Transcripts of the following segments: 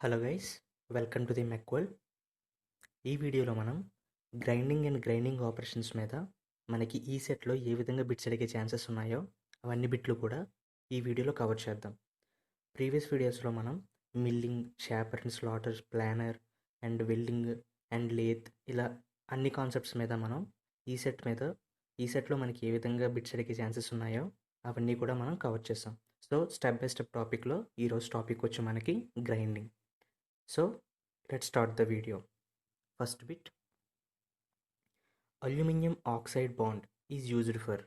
Hello guys, welcome to the మెక్వల్. ఈ వీడియోలో మనం గ్రైండింగ్ ఆపరేషన్స్ మీద మనకి ఈ సెట్లో ఏ విధంగా బిట్స్ అడిగే ఛాన్సెస్ ఉన్నాయో అవన్నీ బిట్లు కూడా ఈ వీడియోలో కవర్ చేద్దాం. ప్రీవియస్ వీడియోస్లో మనం milling, shopper and slaughter, planar and welding and lathe ఇలా అన్ని కాన్సెప్ట్స్ మీద మనం ఈ సెట్లో మనకి ఏ విధంగా బిట్స్ అడిగే ఛాన్సెస్ ఉన్నాయో అవన్నీ కూడా మనం కవర్ చేస్తాం. సో స్టెప్ బై స్టెప్ టాపిక్లో ఈరోజు టాపిక్ వచ్చి మనకి grinding. So let's start the video. First bit, aluminium oxide bond is used for.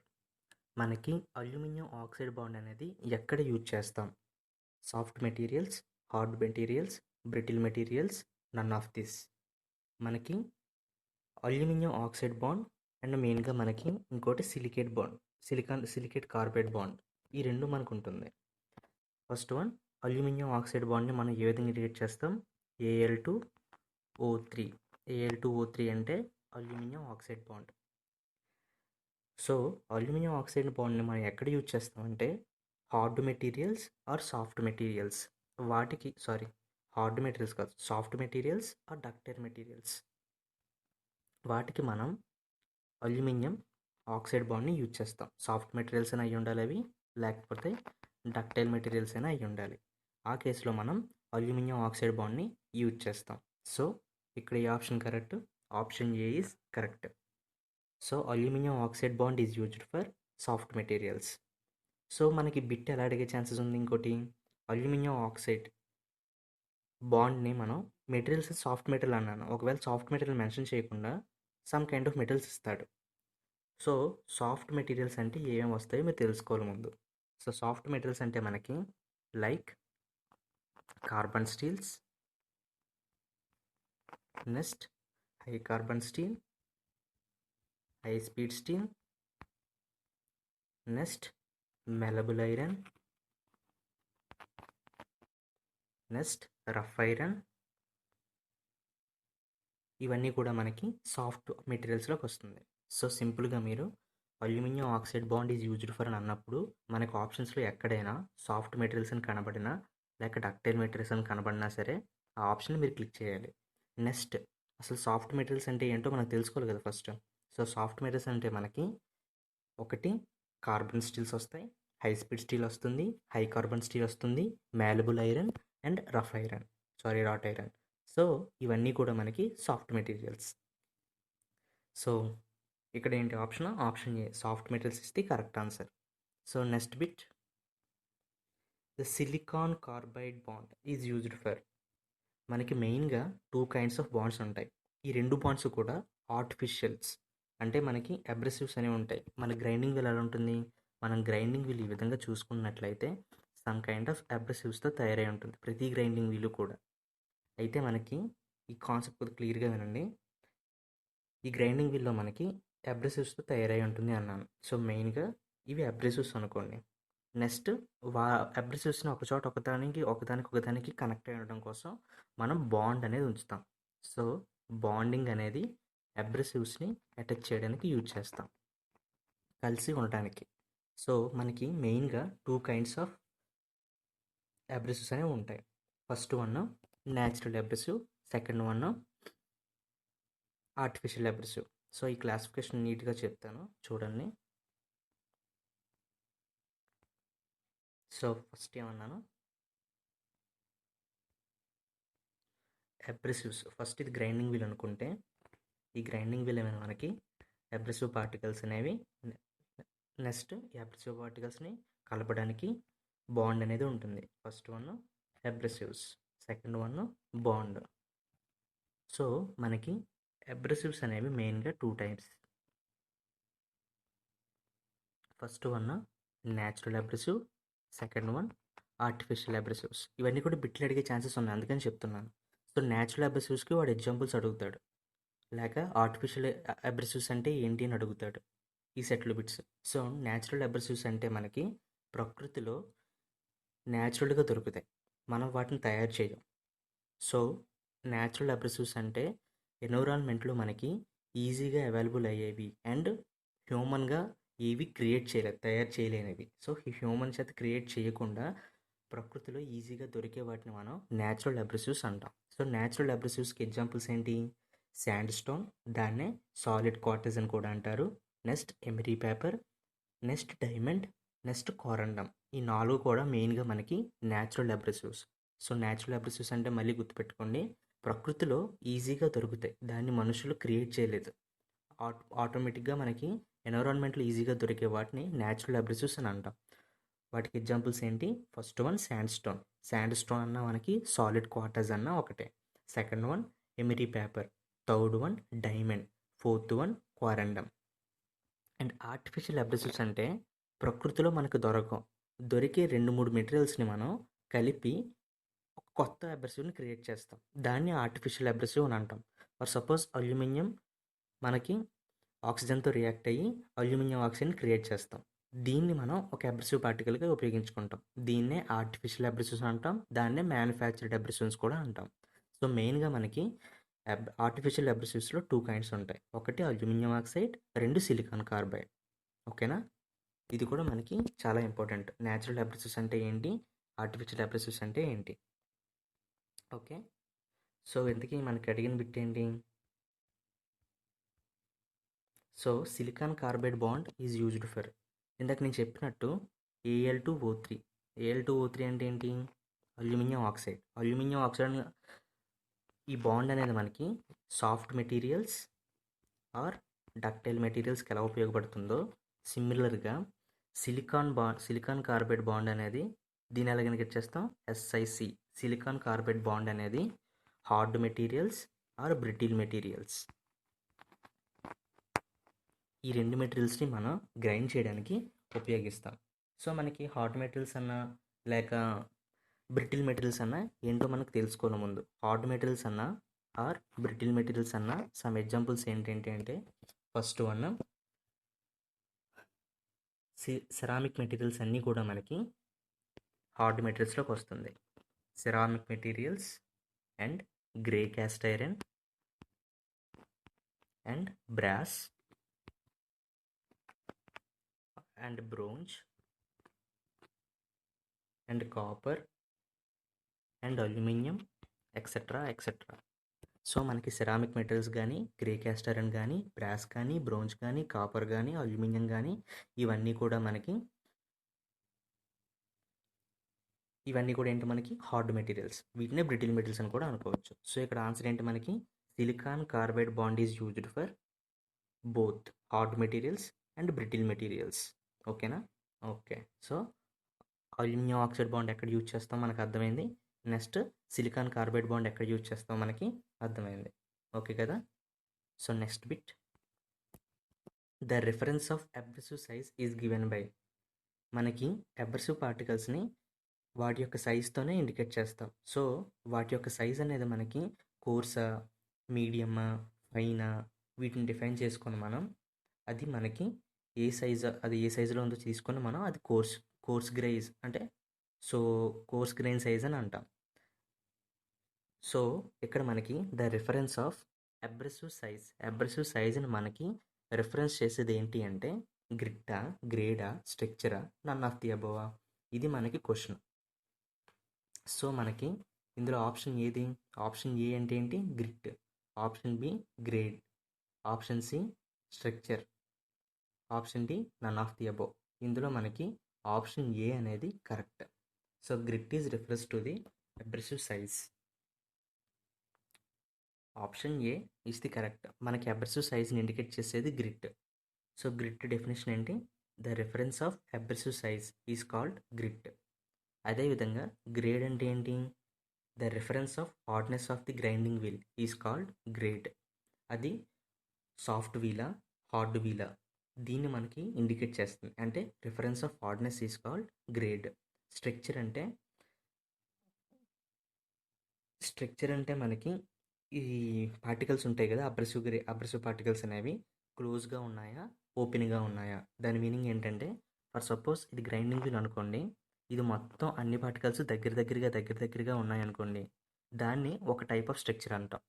మనకి అల్యూమినియం ఆక్సైడ్ బాండ్ అనేది ఎక్కడ యూజ్ చేస్తాం? Soft materials, hard materials, brittle materials, none of this. మనకి aluminium oxide bond and మెయిన్గా మనకి ఇంకోటి silicate carbide bond, ఈ రెండు మనకు ఉంటుంది. ఫస్ట్ వన్, అల్యూమినియం ఆక్సైడ్ బాండ్ని మనం ఏ విధంగా క్రియేట్ చేస్తాం? Al2O3. Al2O3 అంటే aluminium oxide bond. So aluminium oxide బాండ్ని మనం ఎక్కడ యూజ్ చేస్తామంటే hard materials or soft materials, hard materials కాదు, soft materials or ductile materials, వాటికి మనం అల్యూమినియం ఆక్సైడ్ బాండ్ని యూజ్ చేస్తాం. సాఫ్ట్ మెటీరియల్స్ అయినా అయి ఉండాలి అవి, లేకపోతే డక్టైల్ మెటీరియల్స్ అయినా అయి ఉండాలి. ఆ కేసులో మనం అల్యూమినియం ఆక్సైడ్ బాండ్ని యూజ్ చేస్తాం. సో ఇక్కడ ఈ option correct, option A is correct. So aluminium oxide bond is used for soft materials. So మనకి బిట్ ఎలా అడిగే ఛాన్సెస్ ఉంది? ఇంకోటి, అల్యూమినియం ఆక్సైడ్ బాండ్ని మనం మెటీరియల్స్ సాఫ్ట్ మెటీరియల్ అన్నాను, ఒకవేళ సాఫ్ట్ మెటీరియల్ మెన్షన్ చేయకుండా సమ్ కైండ్ ఆఫ్ మెటీరియల్స్ ఇస్తాడు. సో సాఫ్ట్ మెటీరియల్స్ అంటే ఏమేమి వస్తాయో మీరు తెలుసుకోవాలి ముందు. సో సాఫ్ట్ మెటీరియల్స్ అంటే మనకి like carbon steels, next high carbon steel, high speed steel, next malleable iron, next rough iron. ఇవన్నీ కూడా మనకి సాఫ్ట్ మెటీరియల్స్లోకి వస్తుంది. సో సింపుల్గా మీరు aluminium oxide bond is used for అని అన్నప్పుడు మనకు ఆప్షన్స్లో ఎక్కడైనా సాఫ్ట్ మెటీరియల్స్ అని కనబడినా లేక డక్టైల్ మెటీరియల్స్ అని కనబడినా సరే ఆ ఆప్షన్ మీరు క్లిక్ చేయాలి. నెక్స్ట్ అసలు సాఫ్ట్ మెటీరియల్స్ అంటే ఏంటో మనకు తెలుసుకోవాలి కదా ఫస్ట్. సో సాఫ్ట్ మెటీరియల్స్ అంటే మనకి ఒకటి కార్బన్ స్టీల్స్ వస్తాయి, హై స్పీడ్ స్టీల్ వస్తుంది, హై కార్బన్ స్టీల్ వస్తుంది, malleable iron and rot iron. So ఇవన్నీ కూడా మనకి సాఫ్ట్ మెటీరియల్స్. సో ఇక్కడ ఏంటి option A, soft materials is the correct answer. So next bit, the silicon carbide bond is used for. మనకి మెయిన్గా 2 kinds of bonds ఉంటాయి. ఈ 2 బాండ్స్ కూడా ఆర్టిఫిషియల్స్, అంటే మనకి అబ్రెసివ్స్ అనేవి ఉంటాయి. మన గ్రైండింగ్ వీల్ ఎలా ఉంటుంది? మనం గ్రైండింగ్ వీల్ ఈ విధంగా చూసుకున్నట్లయితే సమ్ కైండ్ ఆఫ్ అబ్రెసివ్స్తో తయారై ఉంటుంది ప్రతి గ్రైండింగ్ వీలు కూడా. అయితే మనకి ఈ కాన్సెప్ట్ కొద్దిగా క్లియర్గా వినండి. ఈ గ్రైండింగ్ వీల్లో మనకి అబ్రెసివ్స్తో తయారై ఉంటుంది అన్నాను. సో మెయిన్గా ఇవి అబ్రెసివ్స్ అనుకోండి. నెక్స్ట్ అబ్రెసివ్స్ని ఒకదానికి కనెక్ట్ అయి ఉండడం కోసం మనం బాండ్ అనేది ఉంచుతాం. సో బాండింగ్ అనేది అబ్రెసివ్స్ని అటాచ్ చేయడానికి యూజ్ చేస్తాం, కలిసి ఉండటానికి. సో మనకి మెయిన్గా 2 kinds ఆఫ్ అబ్రెసివ్స్ అనేవి ఉంటాయి. First one natural abrasive, second one artificial abrasive. So ఈ క్లాసిఫికేషన్ నీట్గా చెప్తాను చూడండి. సో ఫస్ట్ ఏమన్నాను, అబ్రెసివ్స్. ఫస్ట్ ఇది గ్రైండింగ్ వీల్ అనుకుంటే ఈ గ్రైండింగ్ వీల్ ఏమైనా మనకి అబ్రెసివ్ పార్టికల్స్ అనేవి, నెక్స్ట్ ఈ అబ్రెసివ్ పార్టికల్స్ని కలపడానికి బాండ్ అనేది ఉంటుంది. First one abrasives, second one bond. So మనకి అబ్రెసివ్స్ అనేవి మెయిన్గా 2 types. First one natural abrasive, second one artificial abrasives. ఇవన్నీ కూడా బిట్లు అడిగే ఛాన్సెస్ ఉన్నాయి, అందుకని చెప్తున్నాను. సో న్యాచురల్ అబ్రెసివ్స్కి వాడు ఎగ్జాంపుల్స్ అడుగుతాడు, లేక ఆర్టిఫిషియల్ అబ్రెసివ్స్ అంటే ఏంటి అని అడుగుతాడు ఈ సెట్లు బిట్స్. సో న్యాచురల్ అబ్రెసివ్స్ అంటే మనకి ప్రకృతిలో న్యాచురల్గా దొరుకుతాయి, మనం వాటిని తయారు చేయం. సో న్యాచురల్ అబ్రెసివ్స్ అంటే ఎన్విరాన్మెంట్లో మనకి ఈజీగా అవైలబుల్ అయ్యేవి అండ్ హ్యూమన్గా ఏవి తయారు చేయలేనివి. సో ఈ హ్యూమన్ చేత క్రియేట్ చేయకుండా ప్రకృతిలో ఈజీగా దొరికే వాటిని మనం న్యాచురల్ అబ్రెసివ్స్ అంటాం. సో న్యాచురల్ అబ్రెసివ్స్కి ఎగ్జాంపుల్స్ ఏంటి? శాండ్ స్టోన్, దాన్నే సాలిడ్ క్వార్టజ్ అని కూడా అంటారు. Next Emory paper, next diamond, next కోరండం. ఈ 4 కూడా మెయిన్గా మనకి natural abrasives. So natural abrasives అంటే మళ్ళీ గుర్తుపెట్టుకోండి, ప్రకృతిలో ఈజీగా దొరుకుతాయి, దాన్ని మనుషులు క్రియేట్ చేయలేదు. ఆటోమేటిక్గా మనకి ఎన్విరాన్మెంట్లో ఈజీగా దొరికే వాటిని న్యాచురల్ అబ్రెసివ్స్ అని అంటాం. వాటికి ఎగ్జాంపుల్స్ ఏంటి? First one sandstone. Sandstone అన్న మనకి సాలిడ్ క్వార్టర్స్ అన్న ఒకటే. Second one emery paper. Third one diamond. Fourth one corundum. And artificial abrasives అంటే ప్రకృతిలో మనకు దొరికే 2-3 మెటీరియల్స్ని మనం కలిపి ఒక కొత్త అబ్రెసివ్ని క్రియేట్ చేస్తాం. దాన్ని ఆర్టిఫిషియల్ అబ్రెసివ్ అని అంటాం. ఫర్ సపోజ్ అల్యూమినియం మనకి ఆక్సిజన్తో రియాక్ట్ అయ్యి అల్యూమినియం ఆక్సైడ్ని క్రియేట్ చేస్తాం. దీన్ని మనం ఒక అబ్రెసివ్ పార్టికల్గా ఉపయోగించుకుంటాం. దీన్నే ఆర్టిఫిషియల్ అబ్రెసివ్స్ అంటాం. దాన్నే మ్యానుఫ్యాక్చర్డ్ అబ్రెసివ్స్ కూడా అంటాం. సో మెయిన్గా మనకి ఆర్టిఫిషియల్ అబ్రెసివ్స్లో 2 కైండ్స్ ఉంటాయి. ఒకటి అల్యూమినియం ఆక్సైడ్, 2 సిలికాన్ కార్బైడ్. ఓకేనా? ఇది కూడా మనకి చాలా ఇంపార్టెంట్. న్యాచురల్ అబ్రెసివ్స్ అంటే ఏంటి, ఆర్టిఫిషియల్ అబ్రెసివ్స్ అంటే ఏంటి. ఓకే, సో ఇంతకీ మనకి అడిగిన బిట్ ఏంటి? So silicon carbide bond is used for, ఇందాక నేను చెప్పినట్టు Al2O3. Al2O3 అంటే ఏంటి? Aluminium oxide. అల్యూమినియం ఆక్సైడ్ ఈ బాండ్ అనేది మనకి సాఫ్ట్ మెటీరియల్స్ ఆర్ డక్టైల్ మెటీరియల్స్కి ఎలా ఉపయోగపడుతుందో సిమిలర్గా సిలికాన్ కార్బైడ్ బాండ్ అనేది దీని ఎలా కనుక చేస్తాం? SiC, సిలికాన్ కార్బైడ్ బాండ్ అనేది hard materials or brittle materials. ఈ 2 మెటీరియల్స్ని మనం గ్రైండ్ చేయడానికి ఉపయోగిస్తాం. సో మనకి హార్డ్ మెటీరియల్స్ అన్నా లేక బ్రిటిల్ మెటీరియల్స్ అన్నా ఏంటో మనకు తెలుసుకోవాలి ముందు. హార్డ్ మెటీరియల్స్ అన్నా ఆర్ బ్రిటిల్ మెటీరియల్స్ అన్నా సమ్ ఎగ్జాంపుల్స్ ఏంటంటే అంటే ఫస్ట్ వన్ సెరామిక్ మెటీరియల్స్ అన్నీ కూడా మనకి హార్డ్ మెటీరియల్స్లోకి వస్తుంది. Ceramic materials and grey cast iron and brass and bronze and copper and aluminium etc. So మనకి సెరామిక్ మెటీరియల్స్ కానీ, గ్రే క్యాస్ట్ ఐరన్ కానీ, బ్రాస్ కానీ, బ్రోంజ్ కానీ, కాపర్ కానీ, అల్యూమినియం కానీ ఇవన్నీ కూడా ఏంటి మనకి హార్డ్ మెటీరియల్స్. వీటినే బ్రిటిల్ మెటీరియల్స్ అని కూడా అనుకోవచ్చు. సో ఇక్కడ ఆన్సర్ ఏంటి మనకి? Silicon carbide bond is used for both hard materials and brittle materials. ఓకేనా? Okay, so aluminium oxide bond ఎక్కడ యూజ్ చేస్తాం మనకు అర్థమైంది. నెక్స్ట్ సిలికాన్ కార్బైడ్ బాండ్ ఎక్కడ యూజ్ చేస్తాం మనకి అర్థమైంది. ఓకే కదా? So next bit, the reference of abrasive size is given by. మనకి అబ్రెసివ్ పార్టికల్స్ని వాటి యొక్క సైజ్తోనే ఇండికేట్ చేస్తాం. సో వాటి యొక్క సైజ్ అనేది మనకి కోర్సా, మీడియమా, ఫైనా వీటిని డిఫైన్ చేసుకొని మనం అది మనకి ఏ సైజులో ఉందో తీసుకొని మనం అది కోర్స్ గ్రైజ్ అంటే సో కోర్స్ గ్రైన్ సైజ్ అని అంటాం. సో ఇక్కడ మనకి ద రిఫరెన్స్ ఆఫ్ అబ్రెసివ్ సైజ్ని మనకి రిఫరెన్స్ చేసేది ఏంటి అంటే గ్రిట్టా, గ్రేడా, స్ట్రక్చరా, నన్ ఆఫ్ ది అబోవా? ఇది మనకి క్వశ్చన్. సో మనకి ఇందులో ఆప్షన్ ఏది? ఆప్షన్ ఏ అంటే ఏంటి? Grit. Option B grade. Option C structure. Option D none of the above. ఇందులో మనకి ఆప్షన్ ఏ అనేది correct. So grit is reference to the abrasive size. Option A is the correct. మనకి abrasive సైజ్ని indicate చేసేది grit. So grit definition ఏంటి? The reference of abrasive size is called grit. అదేవిధంగా grade అంటే ఏంటి? The reference of hardness of the grinding wheel is called grade. అది soft వీలా, hard వీలా, దీన్ని మనకి ఇండికేట్ చేస్తుంది. అంటే reference of hardness is called grade. Structure అంటే మనకి ఈ పార్టికల్స్ ఉంటాయి కదా, అబ్రెసివ్ పార్టికల్స్ అనేవి క్లోజ్గా ఉన్నాయా, ఓపెన్గా ఉన్నాయా? దాని మీనింగ్ ఏంటంటే ఫర్ సపోజ్ ఇది గ్రైండింగ్ వీల్ అనుకోండి, ఇది మొత్తం అన్ని పార్టికల్స్ దగ్గరగా ఉన్నాయనుకోండి, దాన్ని ఒక టైప్ ఆఫ్ స్ట్రక్చర్ అంటాం.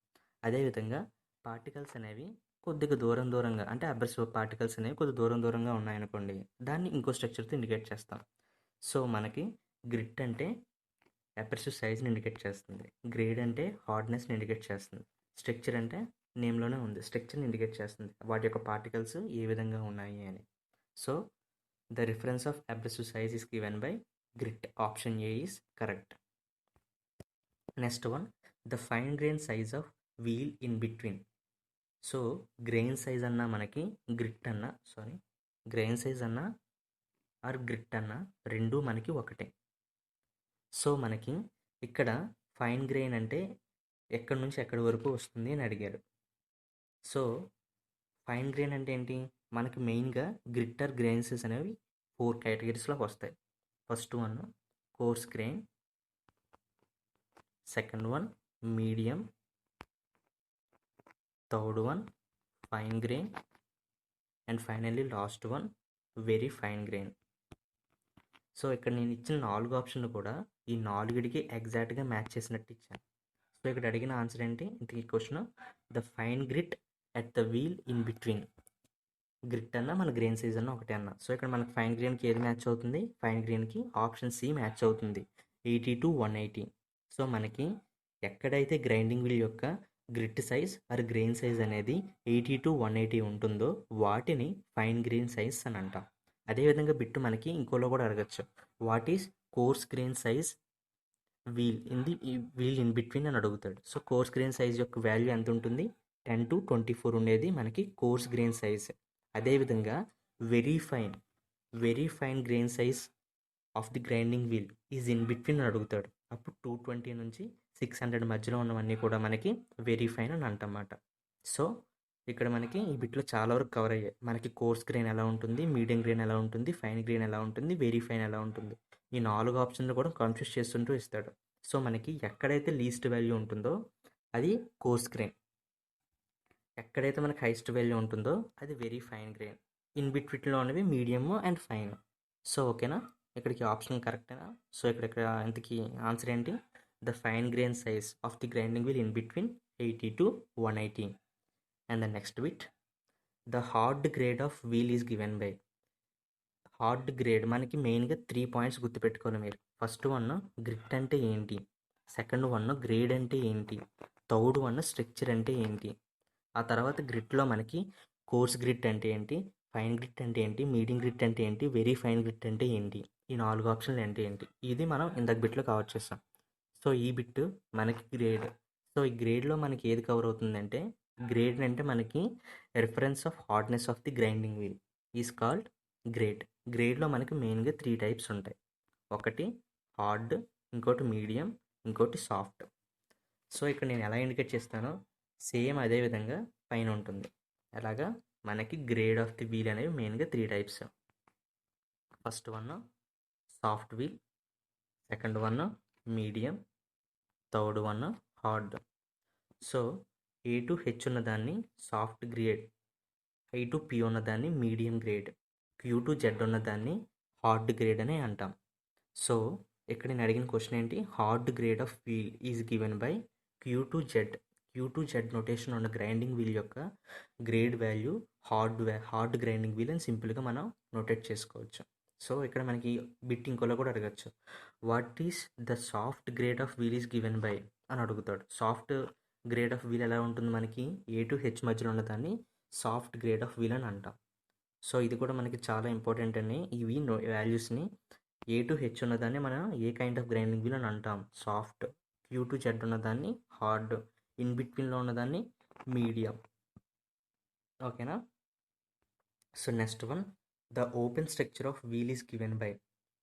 అదేవిధంగా పార్టికల్స్ అనేవి కొద్దిగా దూరంగా అంటే అబ్రెసివ్ పార్టికల్స్ అనేవి కొద్దిగా దూరంగా ఉన్నాయనుకోండి, దాన్ని ఇంకో స్ట్రక్చర్తో ఇండికేట్ చేస్తాం. సో మనకి గ్రిట్ అంటే అబ్రెసివ్ సైజ్ని ఇండికేట్ చేస్తుంది. గ్రేడ్ అంటే హార్డ్నెస్ని ఇండికేట్ చేస్తుంది. స్ట్రక్చర్ అంటే నేమ్లోనే ఉంది, స్ట్రక్చర్ని ఇండికేట్ చేస్తుంది, వాటి యొక్క పార్టికల్స్ ఏ విధంగా ఉన్నాయి అని. So the reference of abrasive size is given by grit. Option A is correct. Next one, the fine grain size of wheel in between. So grain size అన్నా మనకి గ్రిట్ అన్నా గ్రెయిన్ సైజ్ అన్నా or grit అన్నా రెండూ మనకి ఒకటే. So మనకి ఇక్కడ ఫైన్ గ్రెయిన్ అంటే ఎక్కడి నుంచి ఎక్కడి వరకు వస్తుంది అని అడిగారు. సో ఫైన్ గ్రెయిన్ అంటే ఏంటి, మనకి మెయిన్గా గ్రిట్ ఆర్ గ్రెయిన్సెస్ అనేవి 4 కేటగిరీస్లోకి వస్తాయి. First one course grain, second one medium, third one fine grain, and finally last one very fine grain. So ఇక్కడ నేను ఇచ్చిన 4 ఆప్షన్లు కూడా ఈ 4కి ఎగ్జాక్ట్గా మ్యాచ్ చేసినట్టు ఇచ్చాను. సో ఇక్కడ అడిగిన ఆన్సర్ ఏంటి, ఇంతకీ question the fine grit at the wheel in between. Grit అన్న మన గ్రెయిన్ సైజ్ అన్న ఒకటే అన్న. సో ఇక్కడ మనకి ఫైన్ గ్రెయిన్కి ఏది మ్యాచ్ అవుతుంది, ఫైన్ గ్రెయిన్కి ఆప్షన్ సి మ్యాచ్ అవుతుంది, 80 to 180. సో మనకి ఎక్కడైతే గ్రైండింగ్ వీల్ యొక్క grit size are grain size అనేది 80 to 180 ఉంటుందో వాటిని ఫైన్ గ్రెయిన్ సైజ్ అని అంటాం. అదేవిధంగా బిట్టు మనకి ఇంకోలో కూడా అడగచ్చు, what is coarse grain size wheel in between అని అడుగుతాడు. సో కోర్స్ గ్రెయిన్ సైజ్ యొక్క వాల్యూ ఎంత ఉంటుంది, 10 to 24 ఉండేది మనకి కోర్స్ గ్రెయిన్ సైజ్. అదేవిధంగా very fine grain size of the grinding wheel is in between అని అడుగుతాడు. అప్పుడు 220 నుంచి 600 మధ్యలో ఉన్నవన్నీ కూడా మనకి వెరీ ఫైన్ అని అంటమాట. సో ఇక్కడ మనకి ఈ బిట్లో చాలా వరకు కవర్ అయ్యాయి. మనకి కోర్స్ గ్రెయిన్ ఎలా ఉంటుంది, మీడియం గ్రెయిన్ ఎలా ఉంటుంది, ఫైన్ గ్రెయిన్ ఎలా ఉంటుంది, వెరీ ఫైన్ ఎలా ఉంటుంది, ఈ 4 ఆప్షన్లు కూడా కన్ఫ్యూజ్ చేస్తుంటూ ఇస్తాడు. సో మనకి ఎక్కడైతే లీస్ట్ వాల్యూ ఉంటుందో అది కోర్స్ గ్రెయిన్, ఎక్కడైతే మనకి హైయెస్ట్ వాల్యూ ఉంటుందో అది వెరీ ఫైన్ గ్రెయిన్, ఇన్ బిట్వీన్లో ఉన్నవి మీడియం అండ్ ఫైన్. సో ఓకేనా, ఇక్కడికి ఆప్షన్ కరెక్టేనా. సో ఇక్కడ ఇంతకీ ఆన్సర్ ఏంటి, the fine grain size of the grinding wheel in between 80 to 180. And the next bit, the hard grade of wheel is given by. Hard grade మనకి మెయిన్గా 3 points గుర్తుపెట్టుకోవాలి మీరు. ఫస్ట్ వన్ గ్రిట్ అంటే ఏంటి, second one grade అంటే ఏంటి, third one structure అంటే ఏంటి. ఆ తర్వాత గ్రిట్లో మనకి కోర్స్ గ్రిట్ అంటే ఏంటి, ఫైన్ గ్రిట్ అంటే ఏంటి, మీడియం గ్రిట్ అంటే ఏంటి, వెరీ ఫైన్ గ్రిట్ అంటే ఏంటి, ఈ 4 ఆప్షన్లు అంటే ఏంటి, ఇది మనం ఇందాక బిట్లో కవర్ చేస్తాం. సో ఈ బిట్ మనకి గ్రేడ్. సో ఈ గ్రేడ్లో మనకి ఏది కవర్ అవుతుందంటే, గ్రేడ్ అంటే మనకి reference of hardness of the grinding wheel is called grade. గ్రేడ్లో మనకి మెయిన్గా 3 టైప్స్ ఉంటాయి, ఒకటి హార్డ్, ఇంకోటి మీడియం, ఇంకోటి సాఫ్ట్. సో ఇక్కడ నేను ఎలా ఇండికేట్ చేస్తానో సేమ్ అదే విధంగా పైన ఉంటుంది. అలాగా మనకి గ్రేడ్ ఆఫ్ ది వీల్ అనేవి మెయిన్గా 3 types. First one soft wheel, second one medium, third one hard. So A to H ఉన్నదాన్ని soft grade, I to P ఉన్నదాన్ని medium grade, Q to Z ఉన్నదాన్ని హార్డ్ గ్రేడ్ అని అంటాం. సో ఇక్కడ నేను అడిగిన క్వశ్చన్ ఏంటి, hard grade of wheel is given by Q to Z. Q to Z notation ఉన్న గ్రైండింగ్ వీల్ యొక్క grade value hard grinding wheel అని సింపుల్గా మనం నోటేట్ చేసుకోవచ్చు. సో ఇక్కడ మనకి బిట్ ఇంకోలో కూడా అడగచ్చు, what is the soft grade of wheel is given by అని అడుగుతాడు. సాఫ్ట్ గ్రేడ్ ఆఫ్ వీల్ ఎలా ఉంటుంది, మనకి A to H మధ్యలో ఉన్నదాన్ని సాఫ్ట్ గ్రేడ్ ఆఫ్ వీల్ అని అంటాం. సో ఇది కూడా మనకి చాలా ఇంపార్టెంట్ అని, ఇవి వాల్యూస్ని A to H ఉన్నదాన్ని మనం ఏ కైండ్ ఆఫ్ గ్రైండింగ్ వీల్ అని అంటాం, సాఫ్ట్. Q to Z ఉన్నదాన్ని హార్డ్, ఇన్ బిట్వీన్లో ఉన్నదాన్ని మీడియం. ఓకేనా. So next one, the open structure of wheel is given by.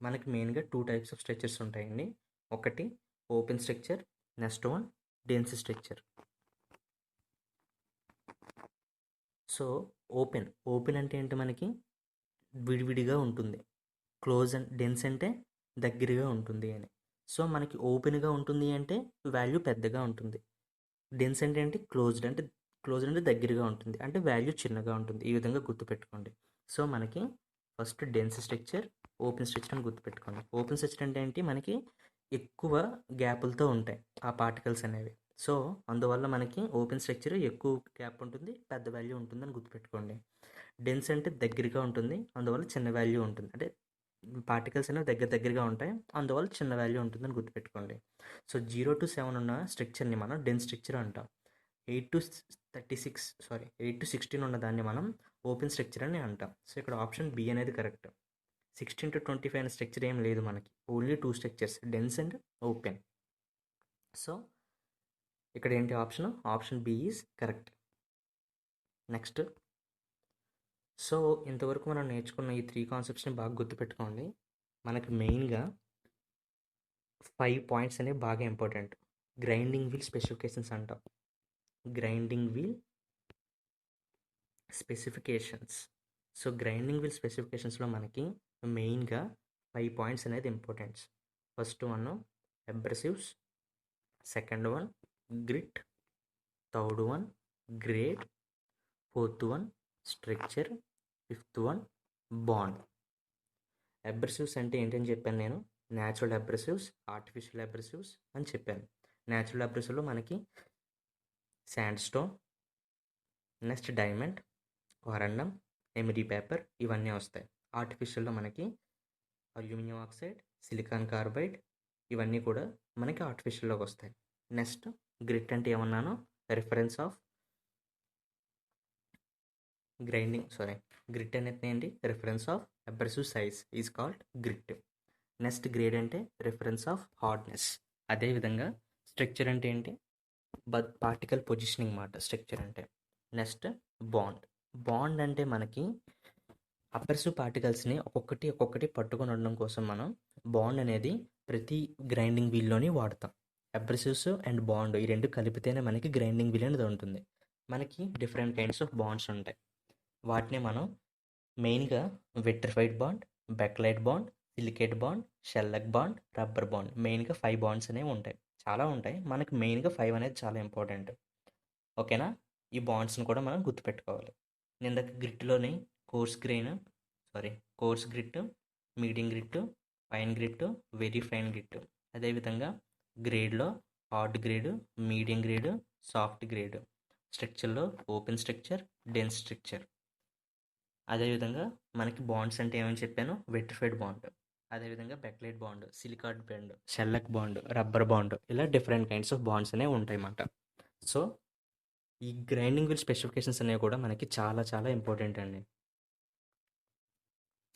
మనకి మెయిన్గా 2 టైప్స్ ఆఫ్ స్ట్రక్చర్స్ ఉంటాయండి, ఒకటి open structure, next one dense structure. So open అంటే ఏంటి, మనకి విడివిడిగా ఉంటుంది, క్లోజ్ అండ్ డెన్స్ అంటే దగ్గరగా ఉంటుంది అని. సో మనకి ఓపెన్గా ఉంటుంది అంటే వాల్యూ పెద్దగా ఉంటుంది, డెన్స్ అంటే ఏంటి, క్లోజ్డ్ అంటే దగ్గరగా ఉంటుంది, అంటే వాల్యూ చిన్నగా ఉంటుంది. ఈ విధంగా గుర్తుపెట్టుకోండి. సో మనకి first dense structure, open structure అని గుర్తుపెట్టుకోండి. ఓపెన్ స్ట్రక్చర్ అంటే ఏంటి, మనకి ఎక్కువ గ్యాపులతో ఉంటాయి ఆ పార్టికల్స్ అనేవి. సో అందువల్ల మనకి ఓపెన్ స్ట్రక్చర్ ఎక్కువ గ్యాప్ ఉంటుంది, పెద్ద వాల్యూ ఉంటుందని గుర్తుపెట్టుకోండి. డెన్స్ అంటే దగ్గరగా ఉంటుంది, అందువల్ల చిన్న వాల్యూ ఉంటుంది, అంటే పార్టికల్స్ అనేవి దగ్గరగా ఉంటాయి. అందువల్ల చిన్న వాల్యూ ఉంటుందని గుర్తుపెట్టుకోండి. సో 0-7 ఉన్న స్ట్రక్చర్ని మనం డెన్స్ స్ట్రక్చర్ అంటాం. 8-16 ఉన్న దాన్ని మనం ఓపెన్ స్ట్రక్చర్ అని అంటాం. సో ఇక్కడ ఆప్షన్ బి అనేది కరెక్ట్. 16-25 అనే స్ట్రక్చర్ ఏం లేదు మనకి, only 2 structures, dense and open. So ఇక్కడ ఏంటి option B is correct. Next, so ఇంతవరకు మనం నేర్చుకున్న ఈ 3 కాన్సెప్ట్స్ని బాగా గుర్తుపెట్టుకోండి. మనకి మెయిన్గా 5 పాయింట్స్ అనేవి బాగా ఇంపార్టెంట్. గ్రైండింగ్ వీల్ స్పెసిఫికేషన్స్ అంటాం. Grinding wheel specifications. So grinding wheel స్పెసిఫికేషన్స్లో మనకి మెయిన్గా 5 పాయింట్స్ అనేది importants. First one abrasives, second one grit, third one grade, fourth one structure, fifth one bond. Abrasives అంటే ఏంటని చెప్పాను నేను, న్యాచురల్ అబ్రెసివ్స్, ఆర్టిఫిషియల్ అబ్రెసివ్స్ అని చెప్పాను. న్యాచురల్ అబ్రెసివ్లో మనకి sandstone, next diamond, corundum, emery paper ఇవన్నీ వస్తాయి. ఆర్టిఫిషియల్లో మనకి అల్యూమినియం ఆక్సైడ్, సిలికాన్ కార్బైడ్ ఇవన్నీ కూడా మనకి ఆర్టిఫిషియల్లోకి వస్తాయి. నెక్స్ట్ గ్రిట్ అంటే ఏమన్నాను, రిఫరెన్స్ ఆఫ్ గ్రిట్ అనేది ఏంటి, reference of abrasive size is called grit. Next grade అంటే రిఫరెన్స్ ఆఫ్ హార్డ్నెస్. అదేవిధంగా స్ట్రక్చర్ అంటే ఏంటి, పార్టికల్ పొజిషనింగ్ మాట స్ట్రక్చర్ అంటే. నెక్స్ట్ బాండ్ అంటే మనకి అబ్రెసివ్ పార్టికల్స్ని ఒక్కొక్కటి పట్టుకొని ఉండడం కోసం మనం బాండ్ అనేది ప్రతి గ్రైండింగ్ వీల్లోని వాడతాం. అబ్రెసివ్స్ అండ్ బాండ్ ఈ రెండు కలిపితేనే మనకి గ్రైండింగ్ వీల్ అనేది ఉంటుంది. మనకి డిఫరెంట్ కైండ్స్ ఆఫ్ బాండ్స్ ఉంటాయి. వాటిని మనం మెయిన్గా vitrified bond, bakelite bond, silicate bond, shellac bond, rubber bond, మెయిన్గా 5 బాండ్స్ అనేవి ఉంటాయి. చాలా ఉంటాయి, మనకి మెయిన్గా 5 అనేది చాలా ఇంపార్టెంట్. ఓకేనా, ఈ బాండ్స్ని కూడా మనం గుర్తుపెట్టుకోవాలి. నేను గ్రిట్లోని coarse grit, medium grit, fine grit, very fine grit. అదేవిధంగా గ్రేడ్లో hard grade, medium grade, soft grade. స్ట్రక్చర్లో ఓపెన్ స్ట్రక్చర్, డెన్స్ స్ట్రక్చర్. అదేవిధంగా మనకి బాండ్స్ అంటే ఏమని చెప్పాను, విట్రిఫైడ్ బాండ్, అదేవిధంగా bakelite bond, silicate bond, shellac bond, rubber bond, ఇలా డిఫరెంట్ కైండ్స్ ఆఫ్ బాండ్స్ అనేవి ఉంటాయి అన్నమాట. సో ఈ గ్రైండింగ్ వీల్ స్పెసిఫికేషన్స్ అనేవి కూడా మనకి చాలా చాలా ఇంపార్టెంట్ అండి.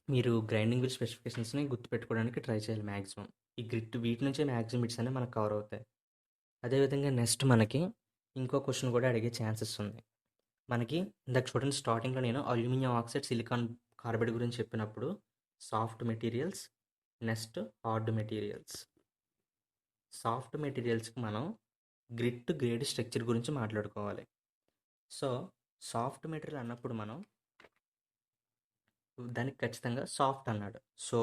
మీరు గ్రైండింగ్ వీల్ స్పెసిఫికేషన్స్ని గుర్తుపెట్టుకోవడానికి ట్రై చేయాలి మ్యాక్సిమం. ఈ గ్రిట్ వీటి నుంచే మ్యాక్సిమం బిట్స్ అనేవి మనకు కవర్ అవుతాయి. అదేవిధంగా నెక్స్ట్ మనకి ఇంకో క్వశ్చన్ కూడా అడిగే ఛాన్సెస్ ఉంది. మనకి ఇందాక చూడండి, స్టార్టింగ్లో నేను అల్యూమినియం ఆక్సైడ్, సిలికాన్ కార్బైడ్ గురించి చెప్పినప్పుడు soft materials, next hard materials. Soft మెటీరియల్స్కి మనం గ్రిట్, గ్రేడ్, స్ట్రక్చర్ గురించి మాట్లాడుకోవాలి. సో సాఫ్ట్ మెటీరియల్ అన్నప్పుడు మనం దానికి ఖచ్చితంగా సాఫ్ట్ అన్నాడు. సో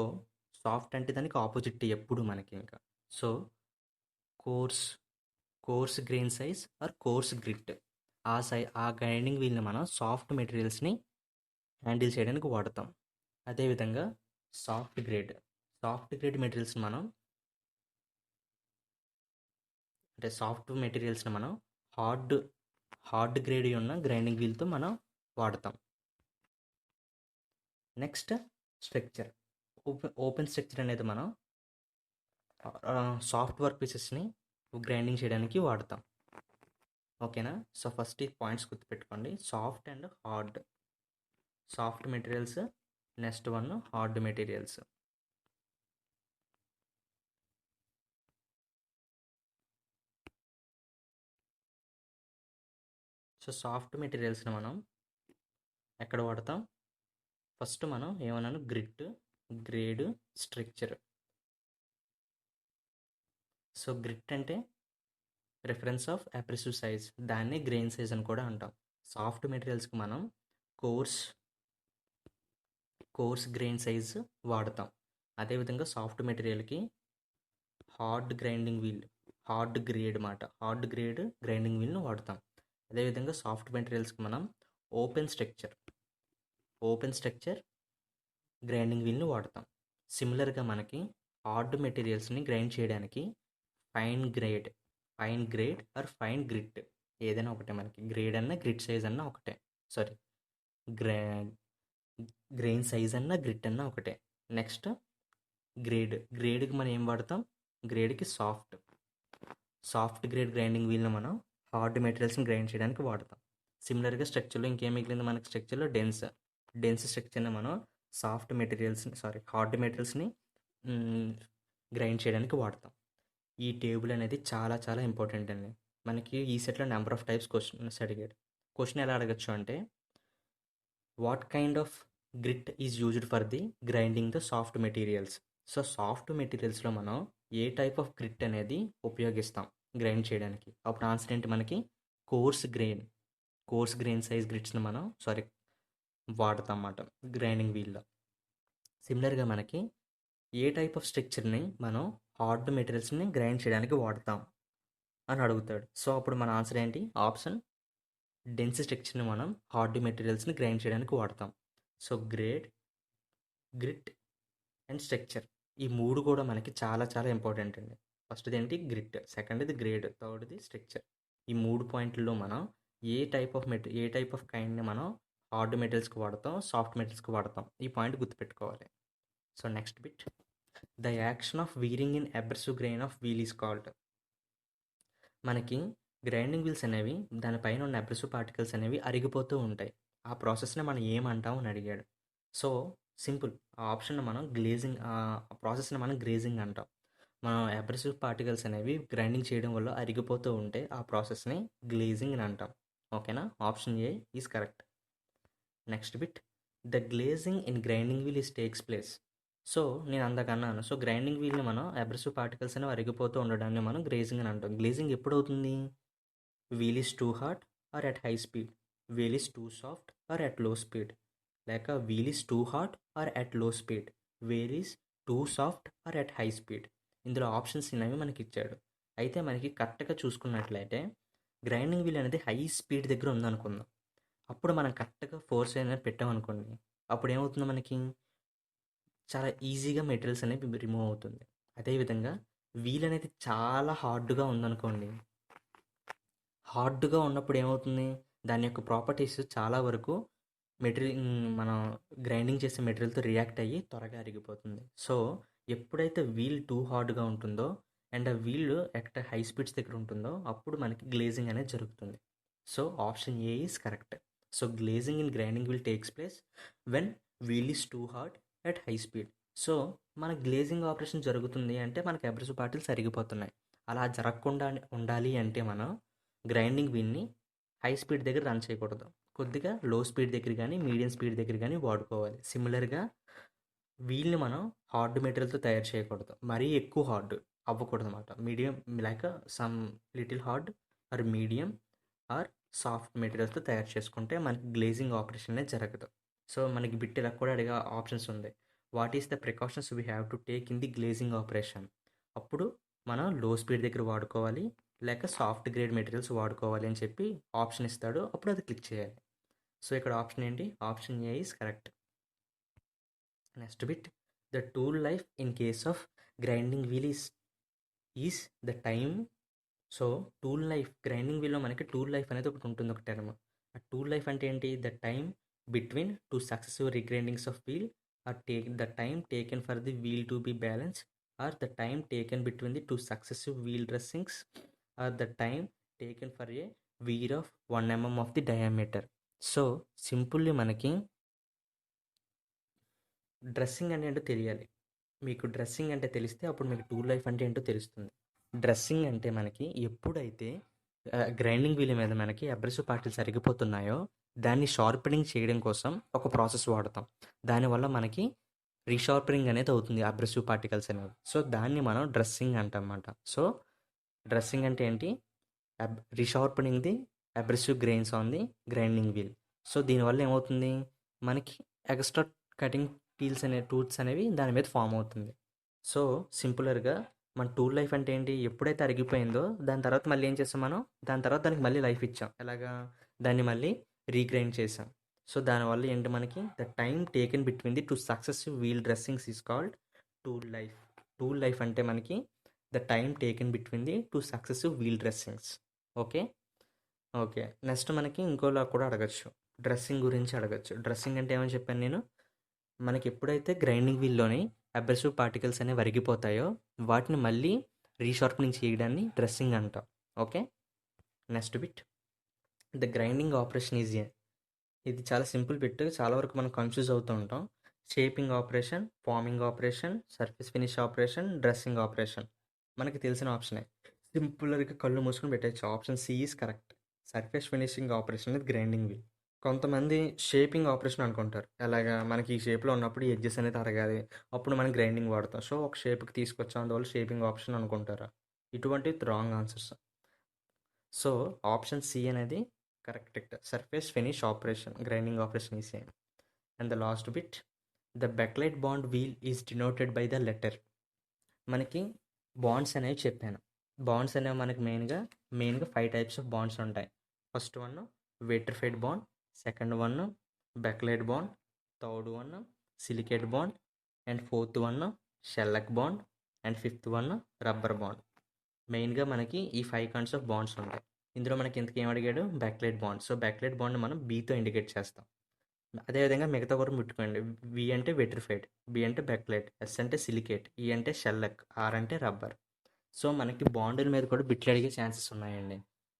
సాఫ్ట్ అంటే దానికి ఆపోజిట్ ఎప్పుడు మనకి ఇంకా. So coarse grain size are course grit, ఆ గ్రైండింగ్ వీల్ని మనం సాఫ్ట్ మెటీరియల్స్ని హ్యాండిల్ చేయడానికి వాడతాం. అదేవిధంగా సాఫ్ట్ గ్రేడ్ మెటీరియల్స్ని మనం హార్డ్ గ్రేడ్ ఉన్న గ్రైండింగ్ వీల్తో మనం వాడతాం. నెక్స్ట్ స్ట్రక్చర్, ఓపెన్ స్ట్రక్చర్ అనేది మనం సాఫ్ట్ వర్క్ పీసెస్ని గ్రైండింగ్ చేయడానికి వాడతాం. ఓకేనా, సో ఫస్ట్ ఈ పాయింట్స్ గుర్తుపెట్టుకోండి, soft and hard. Soft materials, next one hard materials. So soft మెటీరియల్స్ని మనం ఎక్కడ వాడతాం, ఫస్ట్ మనం ఏమన్నాను, grit, grade, structure. So grit అంటే రిఫరెన్స్ ఆఫ్ అబ్రెసివ్ సైజ్, దాన్ని గ్రెయిన్ సైజ్ అని కూడా అంటాం. సాఫ్ట్ మెటీరియల్స్కి మనం కోర్స్ గ్రెయిన్ సైజ్ వాడతాం. అదేవిధంగా సాఫ్ట్ మెటీరియల్కి హార్డ్ గ్రేడ్ గ్రైండింగ్ వీల్ను వాడతాం. అదేవిధంగా సాఫ్ట్ మెటీరియల్స్కి మనం ఓపెన్ స్ట్రక్చర్ గ్రైండింగ్ వీల్ని వాడతాం. సిమిలర్గా మనకి హార్డ్ మెటీరియల్స్ని గ్రైండ్ చేయడానికి fine grade are fine grit ఏదైనా ఒకటే, మనకి గ్రేడ్ అన్న గ్రిట్ సైజ్ అన్న ఒకటే, గ్రెయిన్ సైజ్ అన్న గ్రిట్ అన్న ఒకటే. నెక్స్ట్ గ్రేడ్కి మనం ఏం వాడతాం? గ్రేడ్కి సాఫ్ట్ గ్రేడ్ గ్రైండింగ్ వీల్ని మనం హార్డ్ మెటీరియల్స్ని గ్రైండ్ చేయడానికి వాడతాం. సిమిలర్గా స్ట్రక్చర్లో ఇంకేం మిగిలింది మనకి? స్ట్రక్చర్లో డెన్స్ స్ట్రక్చర్ని మనం హార్డ్ మెటీరియల్స్ని గ్రైండ్ చేయడానికి వాడతాం. ఈ టేబుల్ అనేది చాలా చాలా ఇంపార్టెంట్ అండి. మనకి ఈ సెట్లో నెంబర్ ఆఫ్ టైప్స్ క్వశ్చన్స్ అడిగాడు. క్వశ్చన్ ఎలా అడగచ్చు అంటే, what kind of grit is used for the grinding the soft materials. So soft మెటీరియల్స్లో మనం ఏ టైప్ ఆఫ్ గ్రిట్ అనేది ఉపయోగిస్తాం గ్రైండ్ చేయడానికి? అప్పుడు ఆన్సర్ ఏంటి మనకి? కోర్స్ గ్రెయిన్ సైజ్ గ్రిట్స్ని మనం వాడతాం అన్నమాట గ్రైండింగ్ వీల్లో. సిమిలర్గా మనకి ఏ టైప్ ఆఫ్ స్ట్రక్చర్ని మనం హార్డ్ మెటీరియల్స్ని గ్రైండ్ చేయడానికి వాడతాం అని అడుగుతాడు. సో అప్పుడు మన ఆన్సర్ ఏంటి? ఆప్షన్ డెన్స్ స్ట్రక్చర్ని మనం హార్డ్ మెటీరియల్స్ని గ్రైండ్ చేయడానికి వాడతాం. సో గ్రిట్ అండ్ స్ట్రక్చర్ ఈ మూడు కూడా మనకి చాలా చాలా ఇంపార్టెంట్ అండి. ఫస్ట్ది ఏంటి? గ్రిట్, సెకండ్ది గ్రేడ్, థర్డ్ది స్ట్రక్చర్. ఈ 3 పాయింట్లలో మనం ఏ టైప్ ఆఫ్ కైండ్ని మనం హార్డ్ మెటీరియల్స్కి వాడతాం, సాఫ్ట్ మెటీరియల్స్కి వాడతాం, ఈ పాయింట్ గుర్తుపెట్టుకోవాలి. So next bit, the action of wearing in abrasive grain of wheel is called. మనకి గ్రైండింగ్ వీల్స్ అనేవి దానిపైన ఉన్న అబ్రెసివ్ పార్టికల్స్ అనేవి అరిగిపోతూ ఉంటాయి. ఆ ప్రాసెస్ని మనం ఏమంటాం అని అడిగాడు. సో సింపుల్, ఆ ఆప్షన్ మనం ప్రాసెస్ని మనం గ్రేజింగ్ అంటాం. మనం అబ్రెసివ్ పార్టికల్స్ అనేవి గ్రైండింగ్ చేయడం వల్ల అరిగిపోతూ ఉంటే ఆ ప్రాసెస్ని గ్లేజింగ్ అని అంటాం. ఓకేనా? Option A is correct. Next bit, the glazing in grinding wheel is takes place. So నేను అందాక అన్నాను, సో గ్రైండింగ్ వీల్ని మనం అబ్రెసివ్ పార్టికల్స్ అనేవి అరిగిపోతూ ఉండడాన్ని మనం గ్లేజింగ్ అని అంటాం. గ్లేజింగ్ ఎప్పుడు అవుతుంది? Wheel is too hot or at high speed, wheel is too soft or at low speed, లేక wheel is too hot or at low speed, wheel is too soft or at high speed. ఇందులో options అనేవి మనకి ఇచ్చాడు. అయితే మనకి కరెక్ట్గా చూసుకున్నట్లయితే grinding wheel అనేది హై స్పీడ్ దగ్గర ఉందనుకుందాం. అప్పుడు మనం కరెక్ట్గా ఫోర్స్ అనేది పెట్టామనుకోండి, అప్పుడు ఏమవుతుంది? మనకి చాలా ఈజీగా మెటీరియల్స్ అనేవి రిమూవ్ అవుతుంది. అదేవిధంగా వీల్ అనేది చాలా హార్డ్గా ఉందనుకోండి, హార్డ్గా ఉన్నప్పుడు ఏమవుతుంది? దాని యొక్క ప్రాపర్టీస్ చాలా వరకు మనం గ్రైండింగ్ చేసే మెటీరియల్తో రియాక్ట్ అయ్యి త్వరగా అరిగిపోతుంది. సో ఎప్పుడైతే వీల్ టూ హార్డ్గా ఉంటుందో అండ్ ఆ వీల్ ఎక్కడ హై స్పీడ్స్ దగ్గర ఉంటుందో అప్పుడు మనకి గ్లేజింగ్ అనేది జరుగుతుంది. So option A is correct. So glazing in grinding wheel takes place when wheel is too hard at high speed. So మన గ్లేజింగ్ ఆపరేషన్ జరుగుతుంది అంటే మనకి అబ్రెసివ్ పార్టికల్స్ అరిగిపోతున్నాయి. అలా జరగకుండా ఉండాలి అంటే మనం గ్రైండింగ్ వీల్ని హై స్పీడ్ దగ్గర రన్ చేయకూడదు. కొద్దిగా లో స్పీడ్ దగ్గర కానీ మీడియం స్పీడ్ దగ్గర కానీ వాడుకోవాలి. సిమిలర్గా వీల్ని మనం హార్డ్ మెటీరియల్తో తయారు చేయకూడదు, మరీ ఎక్కువ హార్డ్ అవ్వకూడదు అనమాట. Medium like some little hard or medium or soft మెటీరియల్స్తో తయారు చేసుకుంటే మనకి గ్లేజింగ్ ఆపరేషన్ అనేది జరగదు. సో మనకి బిట్ ఇలా కూడా అడిగే ఆప్షన్స్ ఉంది. What is the precautions we have to take in the glazing operation? అప్పుడు మనం లో స్పీడ్ దగ్గర వాడుకోవాలి లేక సాఫ్ట్ గ్రేడ్ మెటీరియల్స్ వాడుకోవాలి అని చెప్పి ఆప్షన్ ఇస్తాడు. అప్పుడు అది క్లిక్ చేయాలి. సో ఇక్కడ ఆప్షన్ ఏంటి? Option A is correct. Next bit, the tool life in case of grinding wheel is the time. So tool life, grinding వీల్లో మనకి టూల్ లైఫ్ అనేది ఒకటి ఉంటుంది, ఒక టర్మ్. ఆ టూల్ లైఫ్ అంటే ఏంటి? The time between two successive regrindings of wheel or the time taken for the wheel to be balance or the time taken between the two successive wheel dressings or the time taken for a wear of 1 mm of the diameter. So simply మనకి dressing అంటే ఏంటో తెలియాలి. మీకు dressing అంటే తెలిస్తే అప్పుడు మీకు tool life అంటే ఏంటో తెలుస్తుంది. డ్రెస్సింగ్ అంటే మనకి ఎప్పుడైతే గ్రైండింగ్ వీల్ మీద మనకి అబ్రెసివ్ పార్టికల్స్ అరిగిపోతున్నాయో దాన్ని షార్పెనింగ్ చేయడం కోసం ఒక ప్రాసెస్ వాడతాం. దానివల్ల మనకి రీషార్పెనింగ్ అనేది అవుతుంది అబ్రెసివ్ పార్టికల్స్ అనేవి. సో దాన్ని మనం డ్రెస్సింగ్ అంటాం అన్నమాట. సో డ్రెస్సింగ్ అంటే ఏంటి? Resharpening the abrasive grains on the grinding wheel. So దీనివల్ల ఏమవుతుంది? మనకి ఎక్స్ట్రా కటింగ్ టూల్స్ అనేవి దాని మీద ఫామ్ అవుతుంది. సో సింపులర్గా మన టూల్ లైఫ్ అంటే ఏంటి? ఎప్పుడైతే అరిగిపోయిందో దాని తర్వాత మళ్ళీ ఏం చేస్తాం మనం? దాని తర్వాత దానికి మళ్ళీ లైఫ్ ఇచ్చాం. ఎలాగా? దాన్ని మళ్ళీ రీగ్రైండ్ చేసాం. సో దానివల్ల ఏంటి మనకి? The time taken between the two successive wheel dressings is called tool life. Tool life అంటే మనకి the time taken between the two successive wheel dressings. Okay. Next మనకి ఇంకోలా కూడా అడగచ్చు, డ్రెస్సింగ్ గురించి అడగచ్చు. డ్రెస్సింగ్ అంటే ఏమని చెప్పాను నేను? మనకి ఎప్పుడైతే గ్రైండింగ్ వీల్లోని అబ్రెసివ్ పార్టికల్స్ అనేవి వరిగిపోతాయో వాటిని మళ్ళీ రీషార్పనింగ్ చేయడాన్ని డ్రెస్సింగ్ అంటాం. Okay, next bit. The grinding operation is ఇది చాలా సింపుల్ బిట్. చాలా వరకు మనం కన్ఫ్యూజ్ అవుతూ ఉంటాం. Shaping operation, forming operation, surface finish operation, dressing operation మనకి తెలిసిన ఆప్షనే. సింపుల్గా కళ్ళు మూసుకొని పెట్టచ్చు. Option C is correct. Surface finishing operation అనేది గ్రైండింగ్ వీల్. కొంతమంది షేపింగ్ ఆపరేషన్ అనుకుంటారు. ఎలాగా మనకి ఈ షేప్లో ఉన్నప్పుడు ఈ ఎడ్జెస్ అనేది తరగాలి, అప్పుడు మనం గ్రైండింగ్ వాడతాం. సో ఒక షేప్కి తీసుకొచ్చాం, అందువల్ల షేపింగ్ ఆప్షన్ అనుకుంటారు. ఇటువంటి wrong answers. So option C అనేది correct. Surface finish operation, grinding operation ఈ same. And the last bit. The bakelite bond wheel is denoted by the letter. మనకి బాండ్స్ అనేవి చెప్పాను. బాండ్స్ అనేవి మనకి మెయిన్గా 5 టైప్స్ ఆఫ్ బాండ్స్ ఉంటాయి. First one vitrified bond, second one bakelite bond, third one silicate bond, and fourth one shellac bond, and fifth one rubber bond. మెయిన్గా మనకి ఈ 5 కైండ్స్ ఆఫ్ బాండ్స్ ఉంటాయి. ఇందులో మనకి ఇంతకు ఏం అడిగాడు? Backlight bond. So backlight bond మనం బీతో ఇండికేట్ చేస్తాం. అదేవిధంగా మిగతా కూడా ముట్టుకోండి. వి అంటే విట్రిఫైడ్, బి అంటే బెక్లైట్, ఎస్ అంటే సిలికేట్, ఈ అంటే షెల్లక్, ఆర్ అంటే రబ్బర్. సో మనకి బాండుల మీద కూడా బిట్లు అడిగే ఛాన్సెస్ ఉన్నాయండి.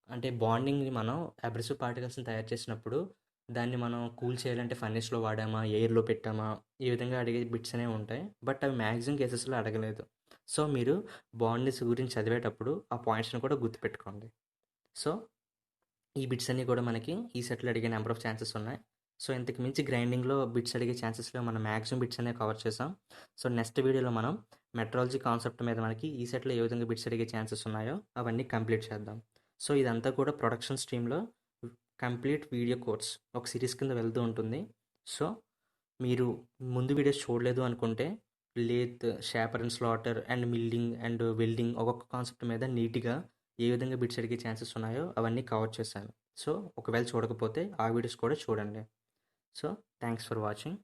అంటే బాండింగ్ని మనం అబ్రెసివ్ పార్టికల్స్ని తయారు చేసినప్పుడు దాన్ని మనం కూల్ చేయాలంటే ఫర్నేస్లో వాడామా, ఎయిర్లో పెట్టామా, ఈ విధంగా అడిగే బిట్స్ అనేవి ఉంటాయి. బట్ అవి మ్యాక్సిమం కేసెస్లో అడగలేదు. సో మీరు బాండ్స్ గురించి చదివేటప్పుడు ఆ పాయింట్స్ని కూడా గుర్తుపెట్టుకోండి. సో ఈ బిట్స్ అన్నీ కూడా మనకి ఈ సెట్లో అడిగే నెంబర్ ఆఫ్ ఛాన్సెస్ ఉన్నాయి. సో ఇంతకు మించి గ్రైండింగ్లో బిట్స్ అడిగే ఛాన్సెస్లో మనం మ్యాక్సిమం బిట్స్ అనేవి కవర్ చేసాం. సో నెక్స్ట్ వీడియోలో మనం మెట్రాలజీ కాన్సెప్ట్ మీద మనకి ఈ సెట్లో ఏ విధంగా బిట్స్ అడిగే ఛాన్సెస్ ఉన్నాయో అవన్నీ కంప్లీట్ చేద్దాం. సో ఇదంతా కూడా ప్రొడక్షన్ స్ట్రీమ్లో కంప్లీట్ వీడియో కోర్స్ ఒక సిరీస్ కింద వెళ్తూ ఉంటుంది. సో మీరు ముందు వీడియోస్ చూడలేదు అనుకుంటే lathe, shopper and slaughter and milling and welding ఒక్కొక్క కాన్సెప్ట్ మీద నీట్గా ఏ విధంగా బిట్స్ అడిగే ఛాన్సెస్ ఉన్నాయో అవన్నీ కవర్ చేశాను. సో ఒకవేళ చూడకపోతే ఆ వీడియోస్ కూడా చూడండి. So thanks for watching.